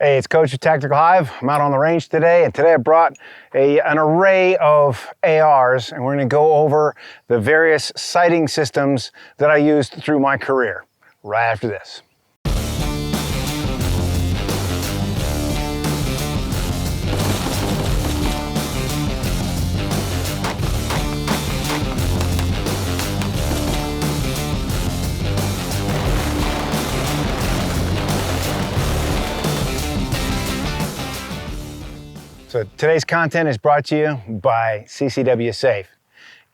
Hey, it's Coach of Tactical Hyve. I'm out on the range today, and today I brought an array of ARs, and we're going to go over the various sighting systems that I used through my career right after this. So today's content is brought to you by CCW Safe.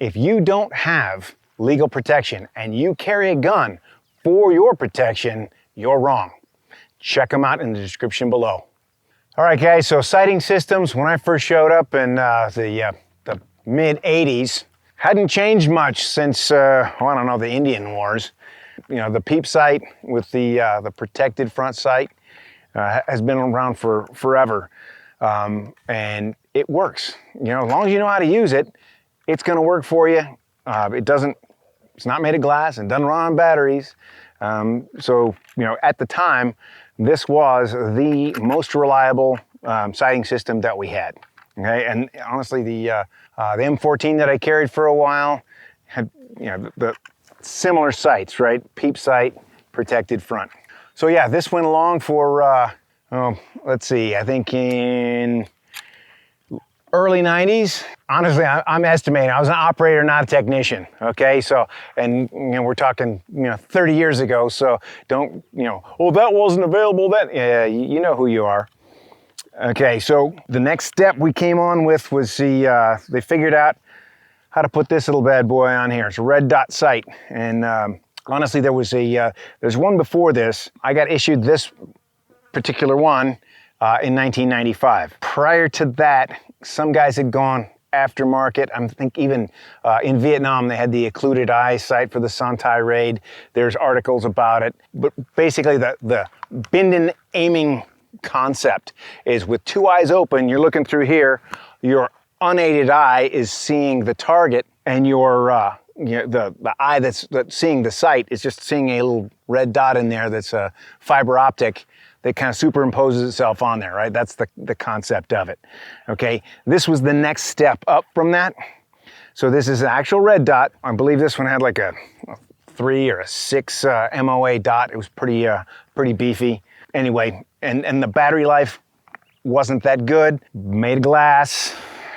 If you don't have legal protection and you carry a gun for your protection, you're wrong. Check them out in the description below. All right, guys, so sighting systems, when I first showed up in the mid-'80s, hadn't changed much since, I don't know, the Indian Wars. You know, the peep sight with the protected front sight has been around for forever. And it works. You know, as long as you know how to use it, it's going to work for you. It's not made of glass and doesn't run on batteries. So, you know, at the time, this was the most reliable sighting system that we had. Okay, and honestly, the M14 that I carried for a while had, you know, the similar sights, right? Peep sight, protected front. So yeah, this went along for. Let's see, I think in early 90s. Honestly, I'm estimating. I was an operator, not a technician, okay? So, and you know, we're talking, 30 years ago, so don't, oh, that wasn't available then. Yeah, you know who you are. Okay, so the next step we came on with was they figured out how to put this little bad boy on here. It's a red dot sight, and honestly, there's one before this. I got issued this particular one in 1995. Prior to that, some guys had gone aftermarket. I think even in Vietnam, they had the occluded eye sight for the Santai raid. There's articles about it. But basically, the bend aiming concept is with two eyes open, you're looking through here, your unaided eye is seeing the target, and your the eye that's seeing the sight is just seeing a little red dot in there that's a fiber optic that kind of superimposes itself on there, right? That's the concept of it, okay? This was the next step up from that. So this is an actual red dot. I believe this one had like a 3 or a 6 MOA dot. It was pretty beefy. Anyway, and the battery life wasn't that good. Made of glass,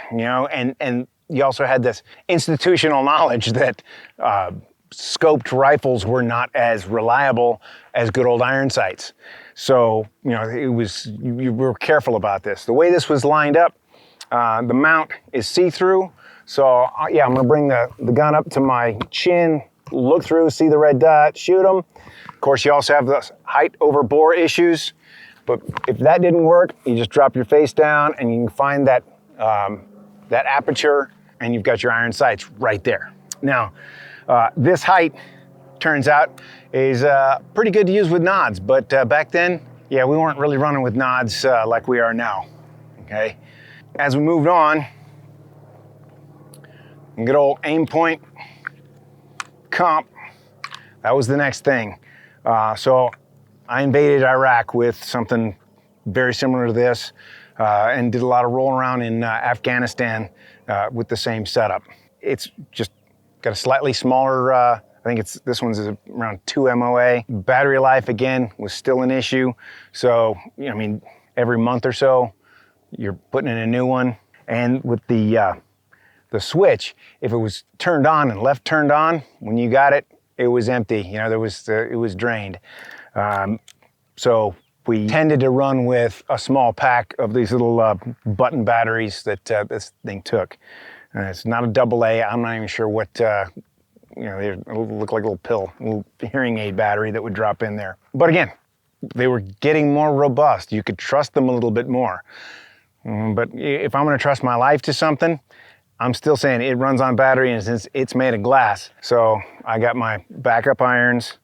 and you also had this institutional knowledge that scoped rifles were not as reliable as good old iron sights. So, you were careful about this. The way this was lined up, the mount is see-through. So, yeah, I'm gonna bring the gun up to my chin, look through, see the red dot, shoot them. Of course, you also have the height over bore issues. But if that didn't work, you just drop your face down and you can find that aperture, and you've got your iron sights right there. Now, this height, turns out, is pretty good to use with nods, but back then, yeah, we weren't really running with nods like we are now, okay? As we moved on, good old aim point comp, that was the next thing. So I invaded Iraq with something very similar to this and did a lot of rolling around in Afghanistan with the same setup. It's just got a slightly smaller, I think this one's around 2 MOA. Battery life, again, was still an issue. So, every month or so, you're putting in a new one. And with the switch, if it was turned on and left turned on, when you got it, it was empty. It was drained. So we tended to run with a small pack of these little button batteries that this thing took. It's not a AA. I'm not even sure what, they look like a little hearing aid battery that would drop in there. But again, they were getting more robust. You could trust them a little bit more. But if I'm gonna trust my life to something, I'm still saying it runs on battery, and since it's made of glass. So I got my backup irons,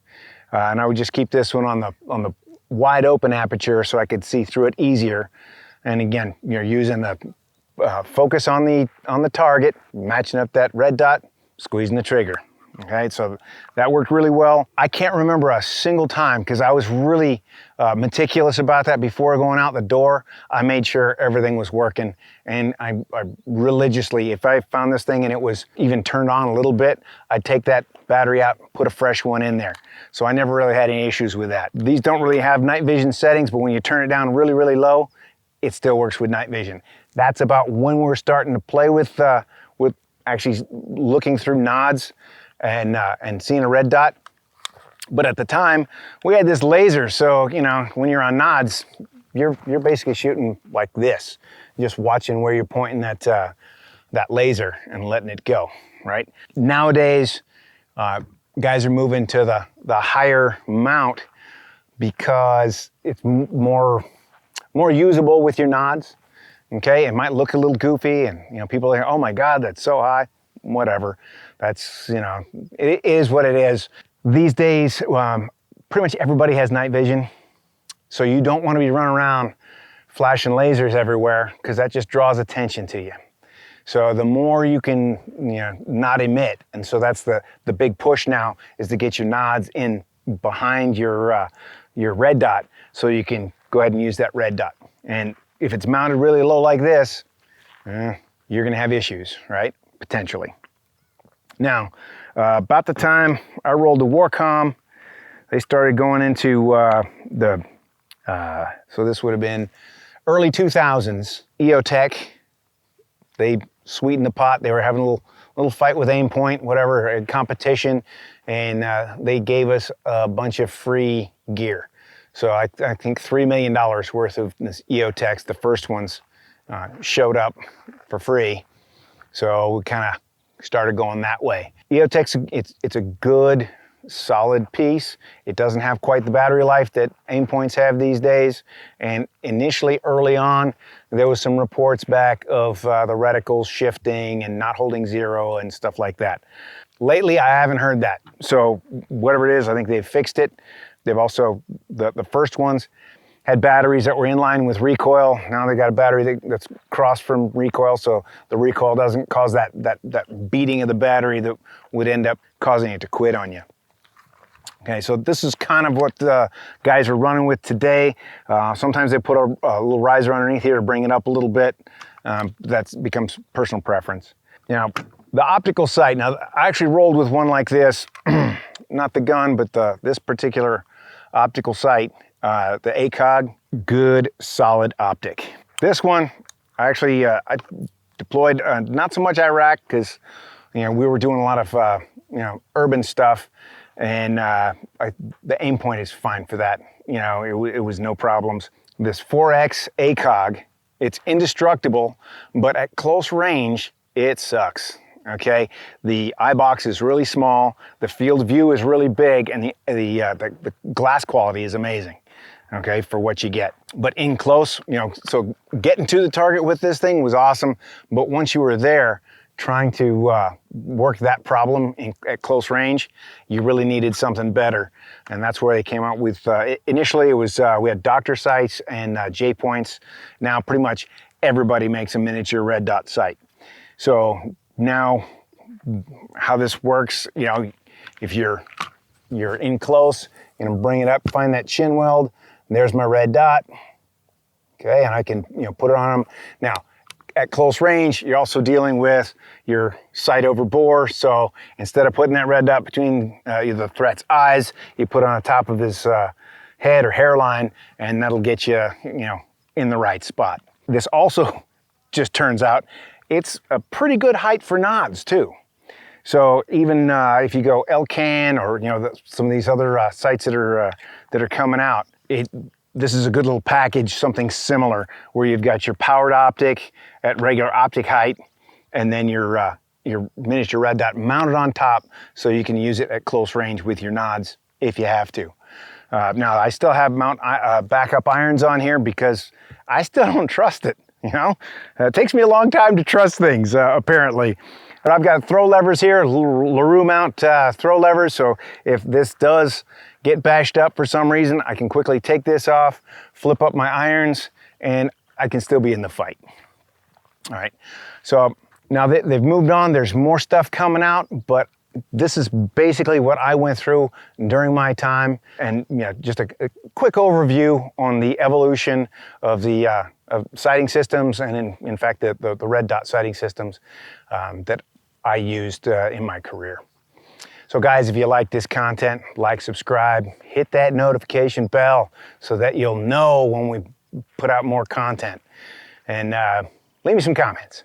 and I would just keep this one on the wide open aperture so I could see through it easier. And again, you're using the focus on the target, matching up that red dot, squeezing the trigger. Okay, so that worked really well. I can't remember a single time, because I was really meticulous about that before going out the door. I made sure everything was working, and I religiously, if I found this thing and it was even turned on a little bit, I'd take that battery out, put a fresh one in there. So I never really had any issues with that. These don't really have night vision settings, but when you turn it down really, really low, it still works with night vision. That's about when we're starting to play with actually looking through nods and seeing a red dot. But at the time, we had this laser, so you know, when you're on nods, you're basically shooting like this, just watching where you're pointing that laser and letting it go, right? Nowadays, guys are moving to the higher mount because it's more usable with your nods. Okay, it might look a little goofy, and you know, people are, oh my God, that's so high. Whatever, that's, you know, it is what it is. These days, pretty much everybody has night vision, so you don't want to be running around flashing lasers everywhere, because that just draws attention to you. So the more you can, you know, not emit, and so that's the big push now, is to get your nods in behind your red dot, so you can go ahead and use that red dot. And if it's mounted really low like this, you're gonna have issues, right? Potentially. Now, about the time I rolled to Warcom, they started going into so this would have been early 2000s, EOTech. They sweetened the pot. They were having a little fight with Aimpoint, whatever, a competition, and they gave us a bunch of free gear. So I think $3 million worth of this EOTechs, the first ones, showed up for free. So we kind of started going that way. EOTech's, it's a good, solid piece. It doesn't have quite the battery life that Aimpoints have these days. And initially, early on, there was some reports back of the reticles shifting and not holding zero and stuff like that. Lately, I haven't heard that. So whatever it is, I think they've fixed it. They've also, the first ones had batteries that were in line with recoil. Now they got a battery that's crossed from recoil, so the recoil doesn't cause that beating of the battery that would end up causing it to quit on you. Okay, so this is kind of what the guys are running with today. Sometimes they put a little riser underneath here to bring it up a little bit. That becomes personal preference. You know, the optical sight. Now, I actually rolled with one like this, not the gun, but this particular optical sight, the ACOG, good, solid optic. This one, I actually I deployed not so much Iraq, because you know, we were doing a lot of you know, urban stuff, and the Aimpoint is fine for that. You know, it was no problems. This 4X ACOG, it's indestructible, but at close range, it sucks. Okay, the eye box is really small, the field of view is really big, and the glass quality is amazing. Okay, for what you get. But in close, you know, so getting to the target with this thing was awesome. But once you were there, trying to work that problem at close range, you really needed something better. And that's where they came out with, initially it was, we had Doctor sights and J points. Now pretty much everybody makes a miniature red dot sight. So now how this works, you know, if you're in close, you know, bring it up, find that chin weld, and there's my red dot. Okay, and I can, you know, put it on them. Now, at close range, you're also dealing with your sight over bore. So instead of putting that red dot between the threat's eyes, you put it on the top of his head or hairline, and that'll get you, you know, in the right spot. This also just turns out it's a pretty good height for nods too. So even if you go LCAN or, you know, some of these other sites that are coming out, this is a good little package, something similar, where you've got your powered optic at regular optic height, and then your miniature red dot mounted on top, so you can use it at close range with your nods if you have to. Now, I still have backup irons on here because I still don't trust it. You know, it takes me a long time to trust things, apparently. But I've got throw levers here, LaRue mount throw levers, so if this does get bashed up for some reason, I can quickly take this off, flip up my irons, and I can still be in the fight. All right, so now they've moved on, there's more stuff coming out, but this is basically what I went through during my time, and just a quick overview on the evolution of the of sighting systems, and in fact the red dot sighting systems that I used in my career. So guys, if you like this content, like, subscribe, hit that notification bell so that you'll know when we put out more content, and leave me some comments.